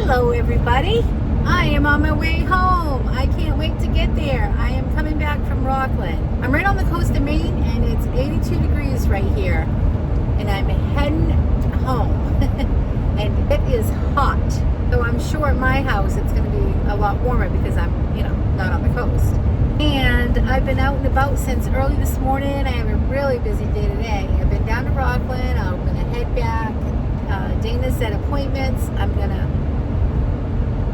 Hello everybody. I am on my way home. I can't wait to get there. I am coming back from Rockland. I'm right on the coast of Maine and it's 82 degrees right here. And I'm heading home. And it is hot. So I'm sure at my house it's going to be a lot warmer because I'm, not on the coast. And I've been out and about since early this morning. I have a really busy day today. I've been down to Rockland. I'm going to head back. Dana's at appointments. I'm going to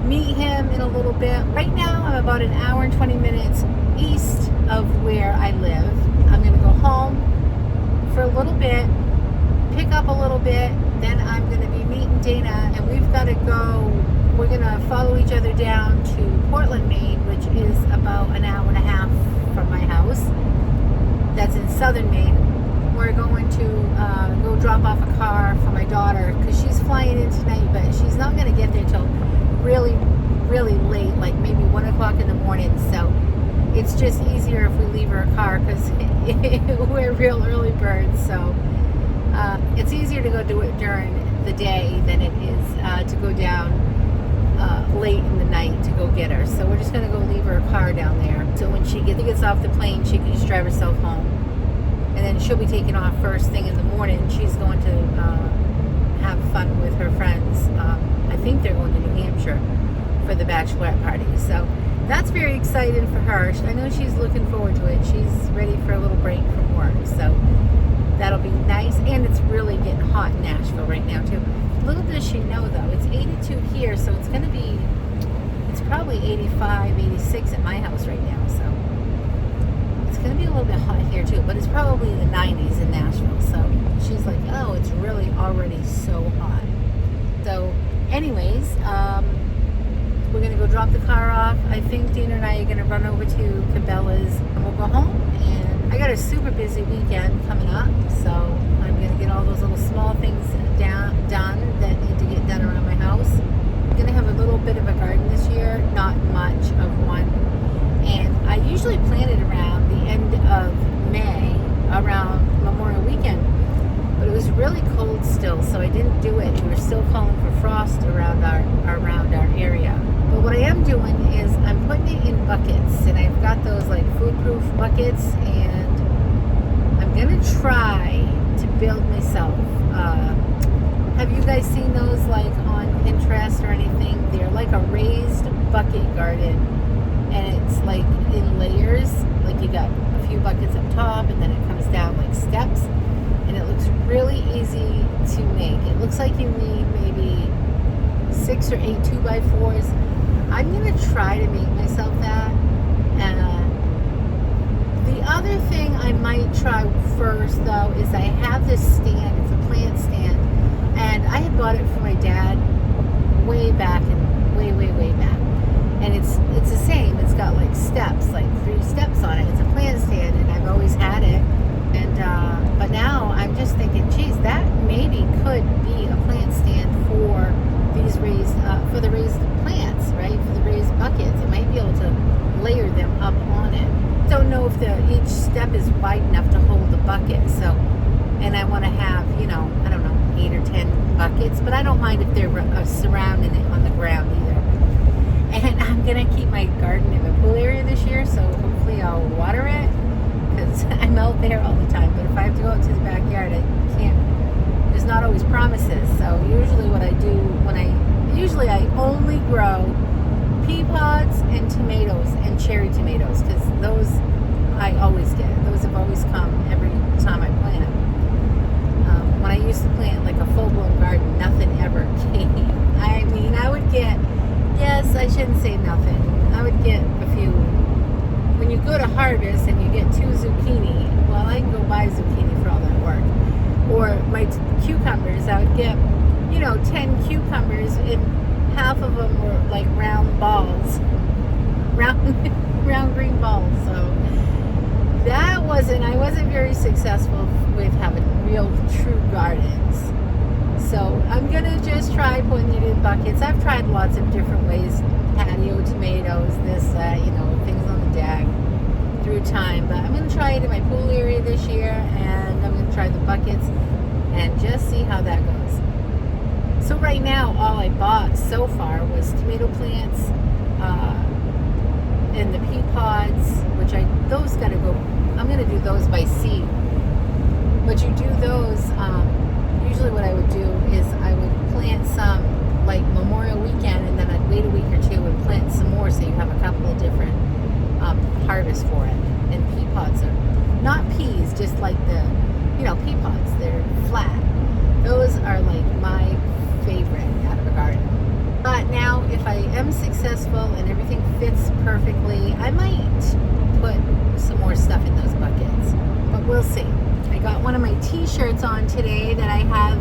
meet him in a little bit. Right now I'm about an hour and 20 minutes east of where I live. I'm going to go home for a little bit, pick up a little bit, then I'm going to be meeting Dana and we've got to go, we're going to follow each other down to Portland, Maine, which is about an hour and a half from my house. That's in southern Maine. We're going to go drop off a car for my daughter because she's flying in tonight, but she's not going to get there till really late, like maybe 1 o'clock in the morning. So it's just easier if we leave her a car because we're real early birds. So it's easier to go do it during the day than it is to go down late in the night to go get her. So we're just going to go leave her a car down there. So when she gets off the plane, she can just drive herself home. And then she'll be taking off first thing in the morning. She's going to have fun with her friends. I think they're going to New Hampshire for the bachelorette party. So that's very exciting for her. I know she's looking forward to it. She's ready for a little break from work. So that'll be nice. And it's really getting hot in Nashville right now too. Little does she know though, it's 82 here, so it's going to be, it's probably 85, 86 at my house right now. So it's going to be a little bit hot here too, but it's probably the 90s in Nashville. So she's like, oh, it's really already so hot. So anyways, we're going to go drop the car off. I think Dana and I are going to run over to Cabela's and we'll go home. And I got a super busy weekend coming up, so I'm going to get all those little small things done that need to get done around my house. I'm going to have a little bit of a garden this year, not much of one. And I usually plant it around the end of May, around Memorial Weekend. But it was really cold still, so I didn't do it. We were still calling for frost around our area. But what I am doing is I'm putting it in buckets, and I've got those like food-proof buckets, and I'm gonna try to build myself. Have you guys seen those like on Pinterest or anything? They're like a raised bucket garden, and it's like in layers. Like you got a few buckets up top, and then it comes down like steps. And it looks really easy to make. It looks like you need maybe 6 or 8 2x4s. I'm gonna try to make myself that. The other thing I might try first though is I have this stand. It's a plant stand, and I had bought it for my dad way back and way back. And it's the same. It's got like steps, like 3 steps on it. It's a plant stand, and I've always had it. And but now I'm just thinking, geez, that maybe could be a plant stand for these raised, for the raised plants, right? For the raised buckets. I might be able to layer them up on it. Don't know if each step is wide enough to hold the bucket. So, and I want to have, I don't know, 8 or 10 buckets, but I don't mind if they're surrounding it on the ground either. And I'm gonna keep my garden in my pool area this year, so hopefully I'll water it. Because I'm out there all the time, but if I have to go out to the backyard, I can't. There's not always promises. So usually what I do usually I only grow pea pods and tomatoes and cherry tomatoes, because those I always get. Those have always come every time I plant. When I used to plant like a full-blown garden, nothing ever came. I mean, I would get, yes, I shouldn't say nothing. I would get a few. When you go to harvest and you get 2 zucchini, well, I can go buy zucchini for all that work. Or my cucumbers, I would get, 10 cucumbers, and half of them were like round balls, round green balls. So I wasn't very successful with having real true gardens. So I'm gonna just try putting it in buckets. I've tried lots of different ways, patio tomatoes, this, things on the deck through time. But I'm gonna try it in my pool area this year, and I'm gonna try the buckets and just see how that goes. So right now, all I bought so far was tomato plants, and the pea pods, which those gotta go. I'm gonna do those by seed. But you do those. Usually, what I would do is I would plant some like Memorial Weekend, and then I'd wait a week or two and plant some more, so you have a couple of different harvests for it. And pea pods are not peas, just like pea pods. They're flat. Those are like my favorite out of a garden. But now, if I am successful and everything fits perfectly, I might put some more stuff in those buckets. But we'll see. I got one of my t-shirts on today that I have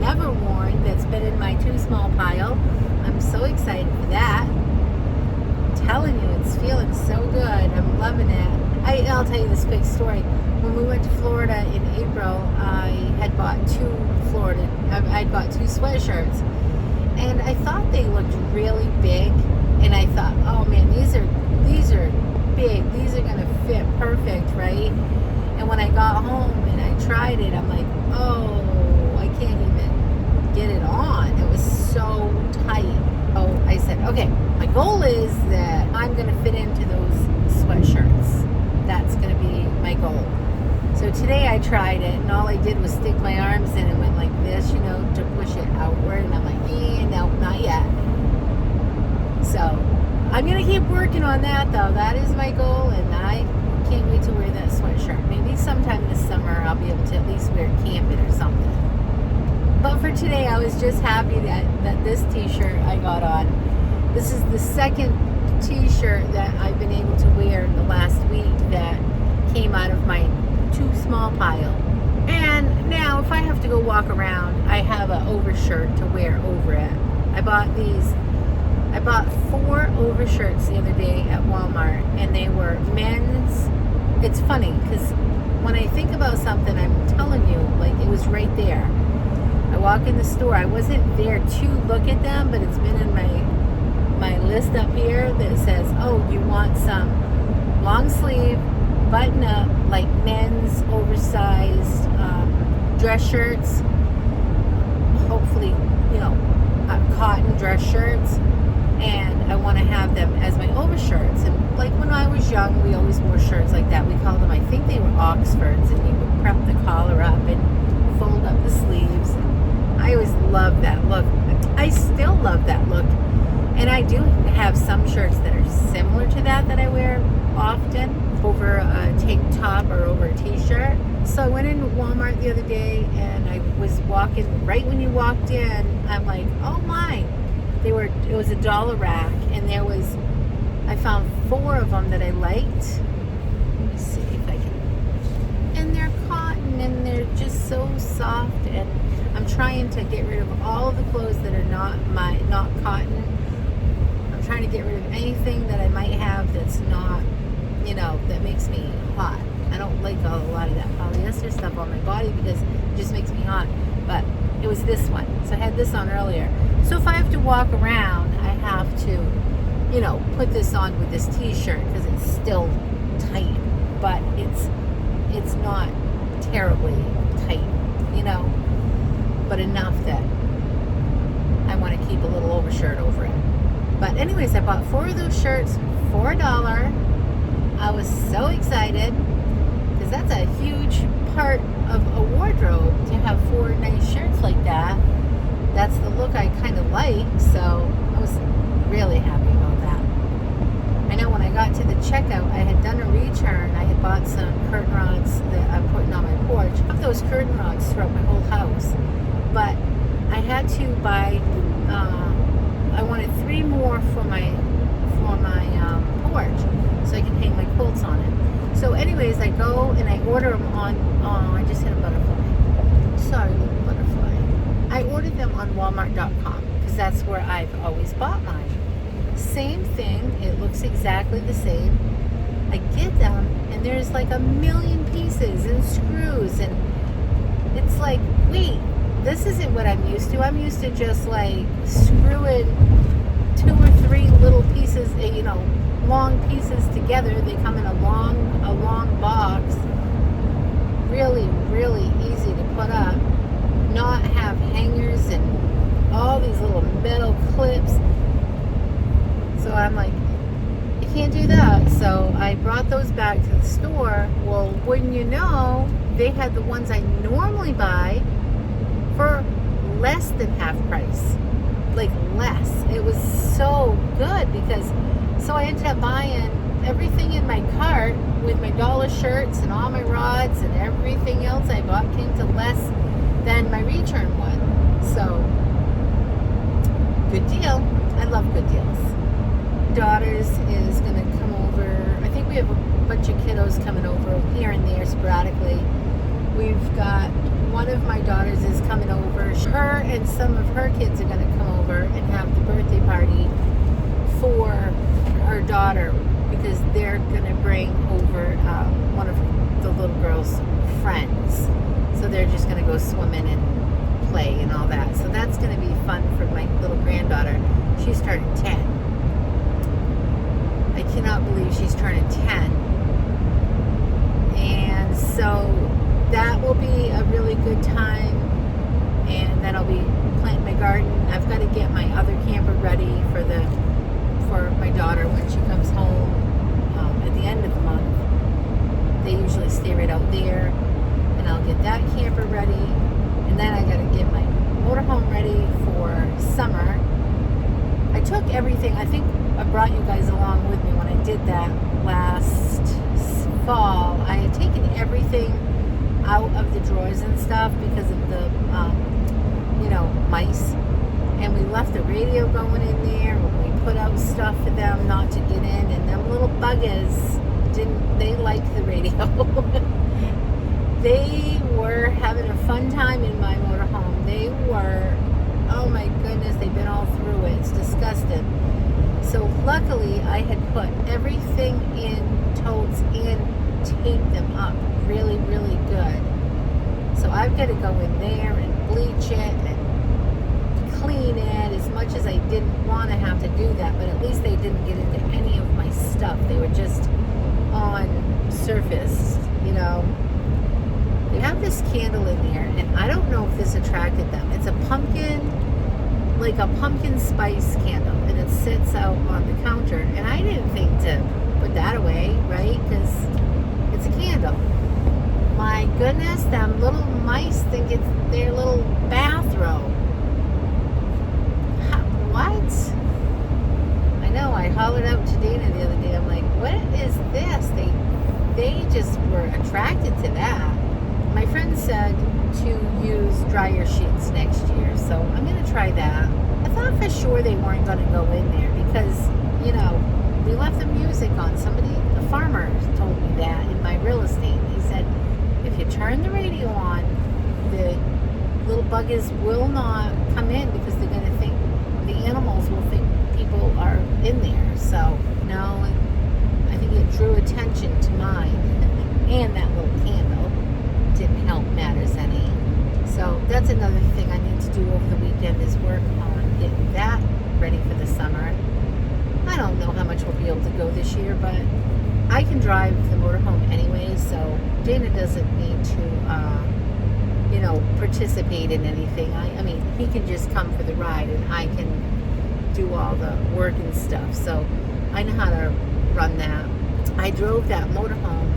never worn, that's been in my too small pile. I'm so excited for that. I'm telling you, it's feeling so good. I'm loving it. I'll tell you this quick story. When we went to Florida in April, I had bought two sweatshirts, and I thought they looked really big, and I thought, oh man, these are big. These are gonna fit perfect, right? And when I got home and I tried it, I'm like, oh, I can't even get it on. It was so tight. So I said, okay, my goal is that I'm going to fit into those sweatshirts. That's going to be my goal. So today I tried it, and all I did was stick my arms in and went like this, to push it outward. And I'm like, no, not yet. So I'm going to keep working on that, though. That is my goal, and I can't wait to wear that sweatshirt. Maybe sometime this summer I'll be able to at least wear it camping or something. But for today, I was just happy that this t-shirt I got on. This is the second t-shirt that I've been able to wear in the last week that came out of my too small pile. And now if I have to go walk around, I have an overshirt to wear over it. I bought 4 overshirts the other day at Walmart, and they were men's. It's funny because when I think about something, I'm telling you, like, it was right there. I walk in the store. I wasn't there to look at them, but it's been in my list up here that says, oh, you want some long sleeve, button up, like men's oversized dress shirts, hopefully, cotton dress shirts. And I want to have them as my overshirts. And like when I was young, we always wore shirts like that. We called them, I think they were Oxfords, and you would prep the collar up and fold up the sleeves. I always loved that look. I still love that look. And I do have some shirts that are similar to that I wear often over a tank top or over a t-shirt. So I went in Walmart the other day, and I was walking right when you walked in. I'm like, oh my. It was a dollar rack, and I found 4 of them that I liked. Let me see if I can. And they're cotton, and they're just so soft, and I'm trying to get rid of all of the clothes that are not cotton. I'm trying to get rid of anything that I might have that's not, that makes me hot. I don't like a lot of that polyester stuff on my body because it just makes me hot. But it was this one. So I had this on earlier. So if I have to walk around, I have to, put this on with this t-shirt because it's still tight. But it's not terribly tight, but enough that I want to keep a little overshirt over it. But anyways, I bought 4 of those shirts for $1. I was so excited because that's a huge part of a wardrobe to have 4 nice shirts like that. That's the look I kind of like, so I was really happy about that. I know when I got to the checkout, I had done a return. I had bought some curtain rods that I'm putting on my porch. I have those curtain rods throughout my whole house, but I had to buy. I wanted 3 more for my porch, so I can hang my quilts on it. So, anyways, I go and I order them on. I just hit a butterfly. Sorry, little butterfly. I ordered them on Walmart.com because that's where I've always bought mine. Same thing. It looks exactly the same. I get them, and there's like a million pieces and screws, and it's like, wait, this isn't what I'm used to. I'm used to just like screwing 2 or 3 little pieces, long pieces together. They come in a long box. Really, really easy to put up. Not have hangers and all these little metal clips. So I'm like, I can't do that. So I brought those back to the store. Well, wouldn't you know, they had the ones I normally buy for less than half price. Like less. It was so good because, so I ended up buying everything in my cart with my dollar shirts and all my rods and everything else I bought came to less than my return one. So, good deal. I love good deals. Daughters is going to come over. I think we have a bunch of kiddos coming over here and there sporadically. We've got one of my daughters is coming over. Her and some of her kids are going to come over and have the birthday party for her daughter because they're going to bring over one of the little girl's friends. So they're just going to go swimming and play and all that. So that's going to be fun for my little granddaughter. She's turning 10. I cannot believe she's turning 10. And so that will be a really good time. And then I'll be planting my garden. I've got to get my other camper ready for my daughter when she comes home at the end of the month. They usually stay right out there. And I'll get that camper ready. And then I got to get my motorhome ready for summer. I took everything. I think I brought you guys along with me when I did that last fall. I had taken everything out of the drawers and stuff because of the, mice. And we left the radio going in there. We put out stuff for them not to get in. And them little buggers they liked the radio. They were having a fun time in my motorhome. They were, oh my goodness, they've been all through it. It's disgusting. So luckily I had put everything in totes and taped them up really, really good. So I've got to go in there and bleach it and clean it as much as I didn't want to have to do that, but at least they didn't get into any of my stuff. They were just on surface, They have this candle in there, and I don't know if this attracted them. It's a pumpkin spice candle, and it sits out on the counter, and I didn't think to put that away, right? Because it's a candle. My goodness, them little mice think it's their little bathrobe. What? I know, I hollered out to Dana the other day. I'm like, what is this? They just were attracted to that. My friend said to use dryer sheets next year, so I'm going to try that. I thought for sure they weren't going to go in there because, we left the music on. A farmer told me that in my real estate. He said, if you turn the radio on, the little buggers will not come in because they're going to think, the animals will think people are in there. So, no, I think it drew attention to mine and that little candle. Didn't help matters any. So that's another thing I need to do over the weekend is work on getting that ready for the summer. I don't know how much we'll be able to go this year, but I can drive the motorhome anyway, so Dana doesn't need to, participate in anything. I mean, he can just come for the ride, and I can do all the work and stuff. So I know how to run that. I drove that motorhome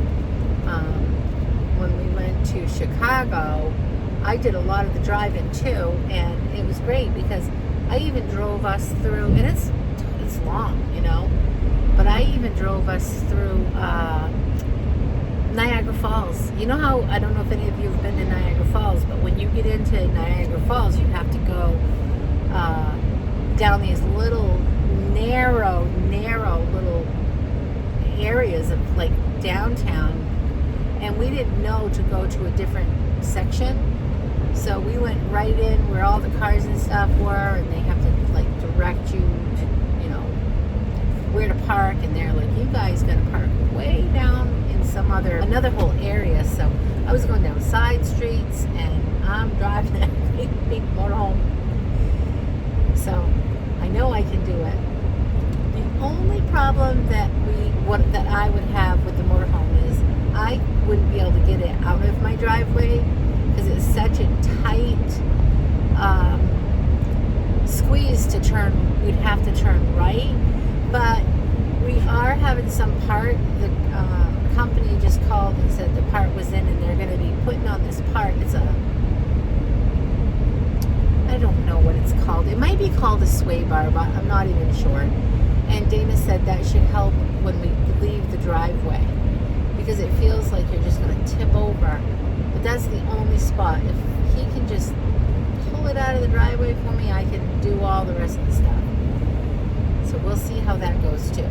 when we went to Chicago. I did a lot of the driving too, and it was great because I even drove us through, and it's long, but I even drove us through Niagara Falls. You know how, I don't know if any of you have been to Niagara Falls, but when you get into Niagara Falls, you have to go down these little narrow little areas of like downtown, and we didn't know to go to a different section, so we went right in where all the cars and stuff were, and they have to like direct you to, where to park, and they're like, you guys gotta park way down in another whole area. So I was going down side streets, and I'm driving that big motorhome, so I know I can do it. The only problem that I would have with the motorhome is I wouldn't be able to get it out of my driveway because it's such a tight squeeze to turn, we'd have to turn right, but we are having some part, the company just called and said the part was in and they're going to be putting on this part. It's a, I don't know what it's called. It might be called a sway bar, but I'm not even sure. And Dana said that should help when we leave the driveway because it feels like you're just going to tip over. But that's the only spot. If he can just pull it out of the driveway for me, I can do all the rest of the stuff. So we'll see how that goes too.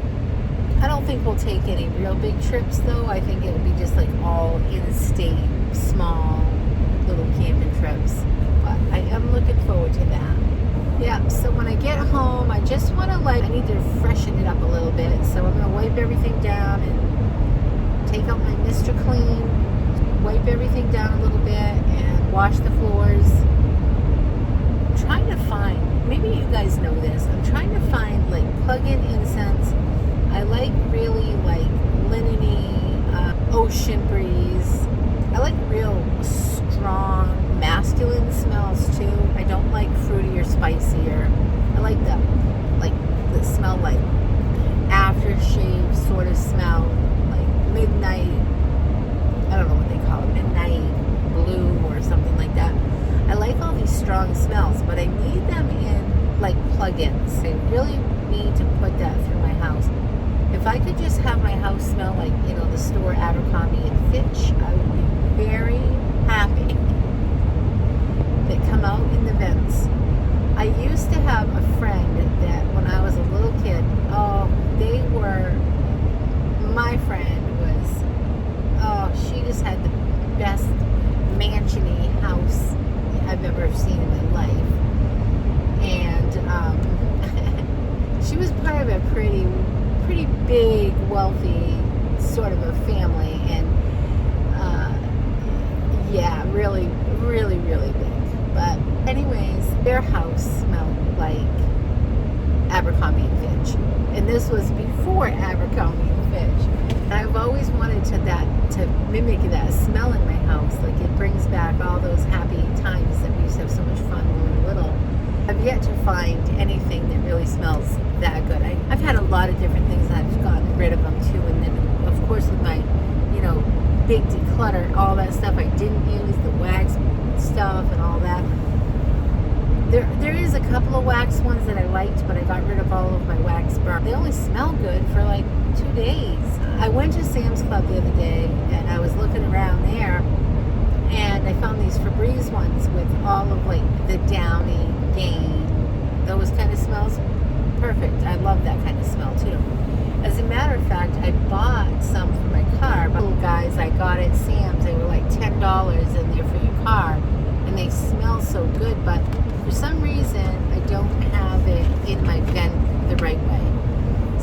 I don't think we'll take any real big trips though. I think it'll be just like all in-state, small, little camping trips. But I am looking forward to that. Yeah, so when I get home, I just want to I need to freshen it up a little bit. So I'm going to wipe everything down and take out my Mr. Clean, wipe everything down a little bit and wash the floors. I'm trying to find, maybe you guys know this, I'm trying to find like plug-in incense. I like really like linen-y, ocean breeze. I like real strong masculine smells too. I don't like fruity or spicier. I like the smell like aftershave sort of smell, like midnight, I don't know what they call it, midnight blue or something like that. I like all these strong smells, but I need them in like plug-ins. I really need to put that through my house. If I could just have my house smell like, you know, the store Abercrombie and Fitch, I would be very happy. That come out in the vents. I used to have a friend that when I was a little kid, my friend was, she just had the best mansion-y house I've ever seen in my life. And she was part of a pretty big, wealthy sort of a family. And yeah, really, really, really big. But anyways, their house smelled like Abercrombie and Fitch. And this was before Abercrombie and Fitch. And I've always wanted to mimic that smell in my house. Like it brings back all those happy times that we used to have so much fun when we were little. I've yet to find anything that really smells that good. I've had a lot of different things and I've gotten rid of them too. And then of course with my, big declutter, all that stuff I didn't use, the wax stuff and all that. There is a couple of wax ones that I liked, but I got rid of all of my wax burn. They only smell good for like 2 days. I went to Sam's Club the other day and I was looking around there and I found these Febreze ones with all of like the downy, gain, those kind of smells. Perfect. I love that kind of smell too. As a matter of fact, I bought some for my car. Little guys I got at Sam's, they were like $10 in there for your car. And they smell so good, but for some reason, I don't have it in my vent the right way.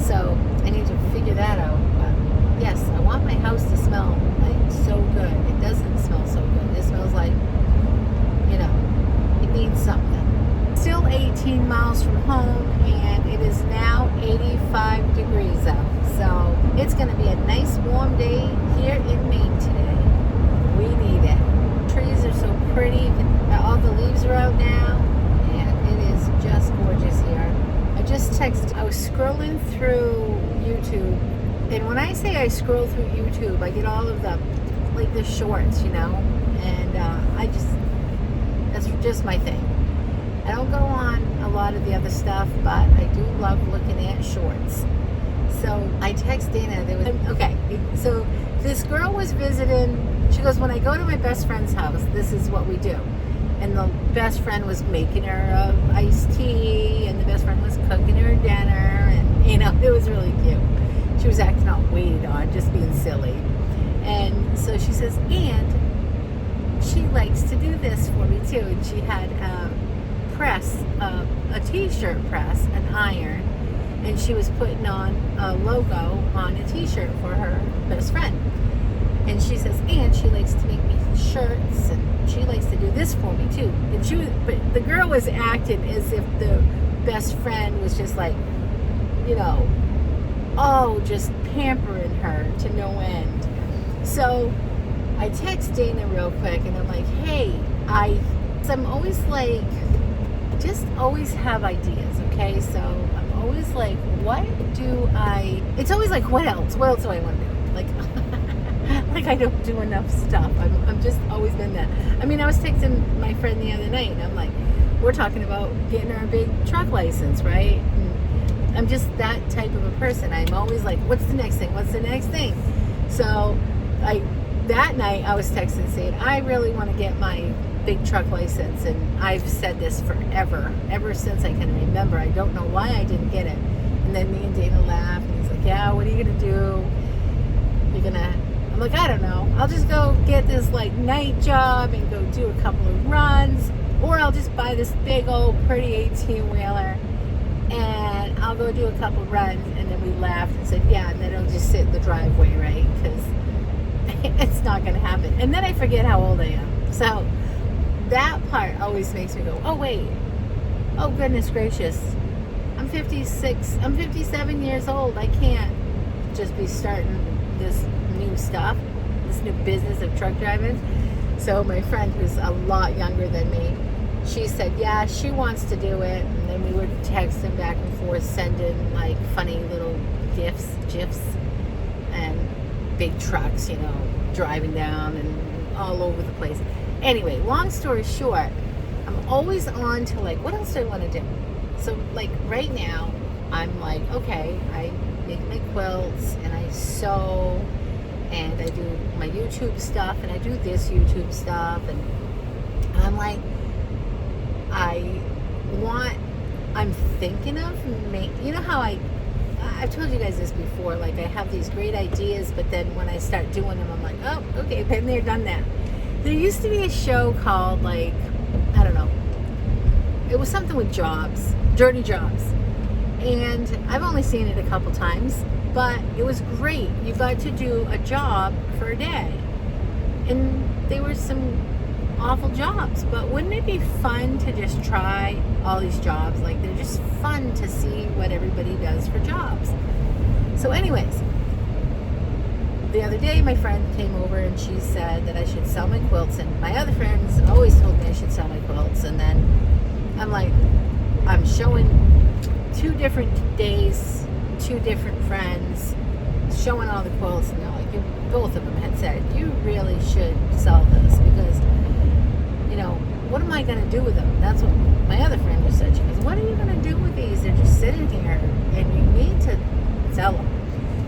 So I need to figure that out. But yes, I want my house to smell like so good. It doesn't smell so good. It smells like, it needs something. Still 18 miles from home, and it is now 85 degrees out. So it's going to be a nice warm day here in Maine today. We need it. Trees are so pretty. All the leaves are out now, and it is just gorgeous here. I just texted. I was scrolling through YouTube, and when I say I scroll through YouTube, I get all of the shorts, and that's just my thing. I don't go on a lot of the other stuff, but I do love looking at shorts. So I text Dana. So this girl was visiting. She goes, when I go to my best friend's house, this is what we do. And the best friend was making her iced tea, and the best friend was cooking her dinner, and it was really cute. She was acting all waited on, just being silly. And so she says, and she likes to do this for me too. And she had a t-shirt press, an iron, and she was putting on a logo on a t-shirt for her best friend. And she says, and she likes to make me shirts, and she likes to do this for me too. But the girl was acting as if the best friend was just like, just pampering her to no end. So I text Dana real quick, and I'm like, hey, I'm always like, just always have ideas, okay? So I'm always like, it's always like, what else? What else do I want to do? Like, like I don't do enough stuff. I'm just always been that. I mean, I was texting my friend the other night, and I'm like, we're talking about getting our big truck license, right? And I'm just that type of a person. I'm always like, what's the next thing? What's the next thing? So that night I was texting saying, I really want to get my big truck license, and I've said this forever, ever since I can remember. I don't know why I didn't get it. And then me and Dana laughed, and he's like, yeah, what are you gonna do? I'm like, I don't know. I'll just go get this like night job and go do a couple of runs, or I'll just buy this big old pretty 18-wheeler and I'll go do a couple of runs. And then we laughed and said, yeah, and then it'll just sit in the driveway, right? Because it's not going to happen. And then I forget how old I am. So that part always makes me go, oh, wait. Oh, goodness gracious. I'm 56. I'm 57 years old. I can't just be starting this new stuff, this new business of truck driving. So my friend, who's a lot younger than me, she said, yeah, she wants to do it. And then we would text him back and forth, sending like funny little gifs, and big trucks, driving down and all over the place. Anyway, long story short, I'm always on to like, what else do I want to do? So like right now, I'm like, okay, I make my quilts and I sew and I do my YouTube stuff and I do this YouTube stuff, and I'm like, I'm thinking of, how I've told you guys this before, like I have these great ideas, but then when I start doing them, I'm like, oh, okay, been there, done that. There used to be a show called, like, I don't know, it was something with jobs, Dirty Jobs, and I've only seen it a couple times, but it was great. You got to do a job for a day, and they were some awful jobs, but wouldn't it be fun to just try all these jobs? Like, they're just fun to see what everybody does for jobs. So anyways, the other day my friend came over and she said that I should sell my quilts, and my other friends always told me I should sell my quilts. And then I'm like, I'm showing 2 different days, 2 different friends, showing all the quilts, and they're like, both of them had said, you really should sell this, because what am I going to do with them? That's what my other friend just said. She goes, what are you going to do with these? They're just sitting here and you need to sell them.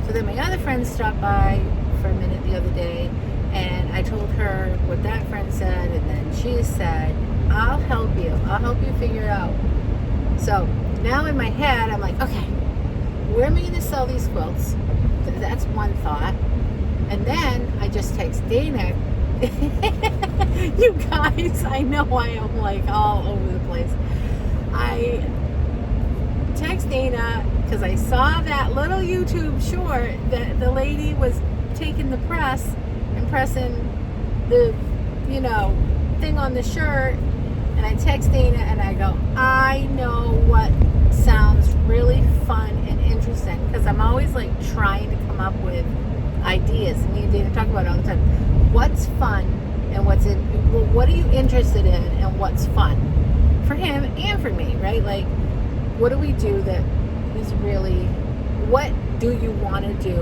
So then my other friend stopped by for a minute the other day, and I told her what that friend said, and then she said, I'll help you figure it out. So now in my head, I'm like, okay, where am I going to sell these quilts? That's one thought. And then I just text Dana. You guys, I know I am like all over the place. I text Dana because I saw that little YouTube short that the lady was taking the press and pressing the, thing on the shirt. And I text Dana and I go, I know what sounds really fun and interesting, because I'm always like trying to come up with ideas. Me and Dana talk about it all the time. What's fun and what are you interested in and what's fun for him and for me, right? Like, what do we do that is really, what do you want to do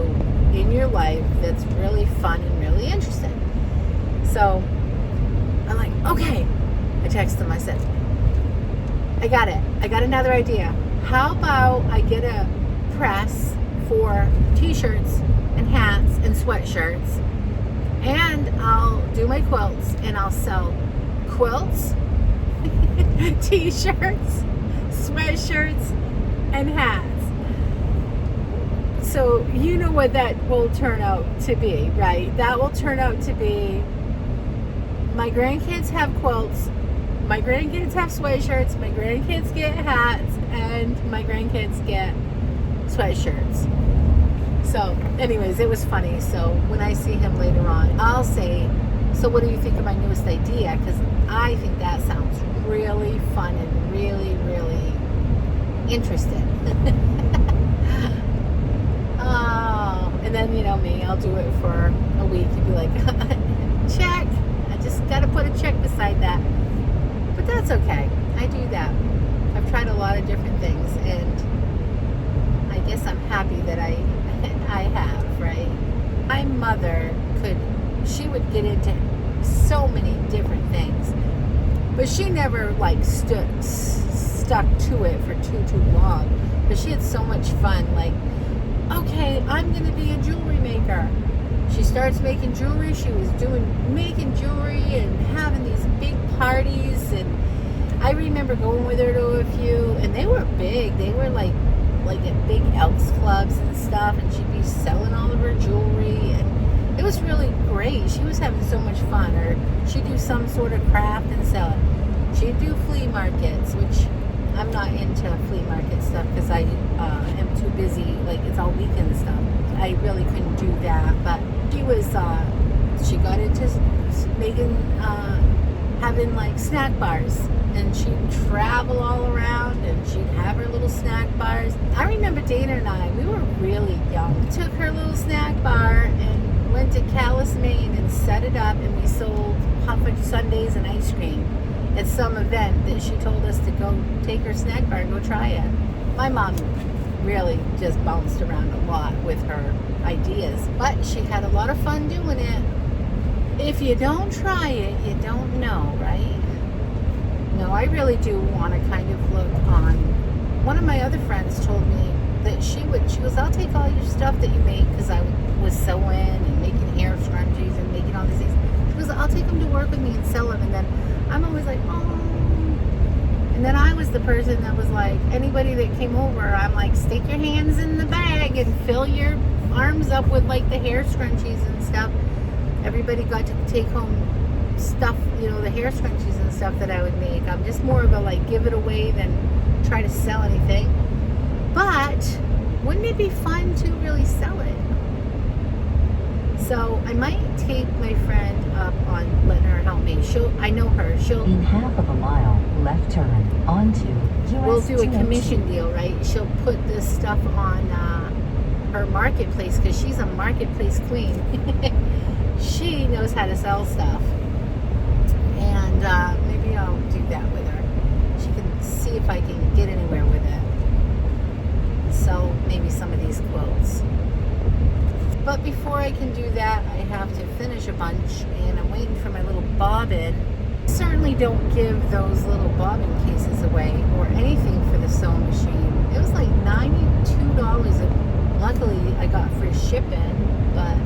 in your life that's really fun and really interesting? So I'm like, okay. I texted him, I said, I got it. I got another idea. How about I get a press for t-shirts and hats and sweatshirts, and I'll do my quilts, and I'll sell quilts, t-shirts, sweatshirts, and hats. So you know what that will turn out to be, right? That will turn out to be, my grandkids have quilts, my grandkids have sweatshirts, my grandkids get hats, and my grandkids get sweatshirts. So anyways, it was funny. So when I see him later on, I'll say, so what do you think of my newest idea? Because I think that sounds really fun and really, really interesting. Oh, and then, me, I'll do it for a week and be like, check. I just got to put a check beside that. But that's okay. I do that. I've tried a lot of different things, and I guess I'm happy that I have, right? My mother she would get into so many different things, but she never like stuck to it for too long. But she had so much fun. Like, okay, I'm gonna be a jewelry maker. She starts making jewelry. She was making jewelry and having these big parties, and I remember going with her to a few, and they were big. They were like at big Elks clubs and stuff, and she'd be selling all of her jewelry, and it was really great. She was having so much fun. Or she'd do some sort of craft and sell it. She'd do flea markets, which I'm not into flea market stuff because I am too busy. Like, it's all weekend stuff. I really couldn't do that. But she got into making, having like snack bars, and she'd travel all around, and she'd have her little snack bars. I remember Dana and I, we were really young. We took her little snack bar and went to Calais, Maine, and set it up, and we sold puffin sundaes and ice cream at some event that she told us to go take her snack bar and go try it. My mom really just bounced around a lot with her ideas, but she had a lot of fun doing it. If you don't try it, you don't know, right? No, I really do want to kind of look on. One of my other friends told me that she goes, I'll take all your stuff that you make, because I was sewing and making hair scrunchies and making all these things. She goes, I'll take them to work with me and sell them. And then I'm always like, oh. And then I was the person that was like, anybody that came over, I'm like, stick your hands in the bag and fill your arms up with like the hair scrunchies and stuff. Everybody got to take home stuff, the hair scrunchies and stuff that I would make. I'm just more of a like give it away than try to sell anything. But wouldn't it be fun to really sell it? So I might take my friend up on letting her help me. I know her. In half of a mile, left turn onto US We'll do a 202. commission deal, right? She'll put this stuff on her marketplace, because she's a marketplace queen. She knows how to sell stuff, and maybe I'll do that with her. She can see if I can get anywhere with it. So maybe some of these quilts. But before I can do that, I have to finish a bunch, and I'm waiting for my little bobbin. I certainly don't give those little bobbin cases away or anything for the sewing machine. It was like $92, and luckily I got free shipping, but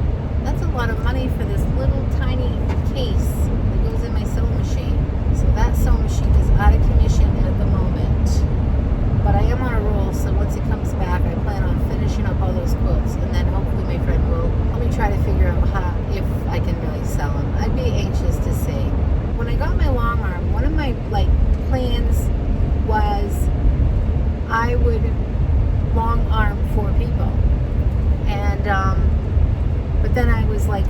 that's a lot of money for this little tiny case that goes in my sewing machine. So that sewing machine is out of commission at the moment. But I am on a roll, so once it comes back, I plan on finishing up all those quilts, and then hopefully my friend will help me try to figure out if I can really sell them. I'd be anxious to see. When I got my long arm, one of my plans was I would long arm 4 people, and but then I was like,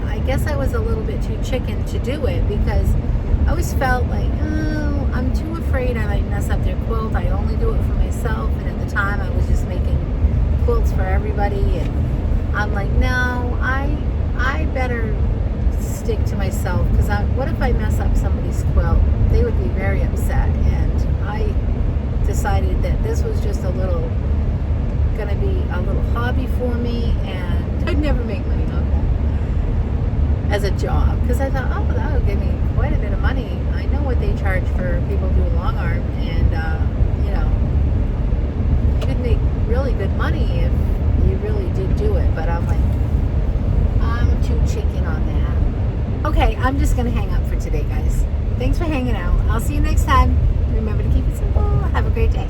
I guess I was a little bit too chicken to do it, because I always felt like, oh, I'm too afraid I might mess up their quilt. I only do it for myself, and at the time I was just making quilts for everybody, and I'm like, no, I better stick to myself, because what if I mess up somebody's quilt? They would be very upset. And I decided that this was just gonna be a little hobby for me, and I'd never make money off that as a job, because I thought, oh, that would give me quite a bit of money. I know what they charge for people doing long arm, and you could make really good money if you really did do it. But I'm like, I'm too chicken on that. Okay, I'm just gonna hang up for today, guys. Thanks for hanging out. I'll see you next time. Remember to keep it simple. Have a great day.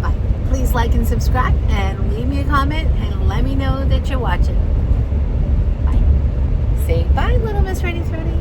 Bye. Please like and subscribe, and leave me a comment, and let me know that you're watching. Bye. Say bye, little Miss Ready Thready.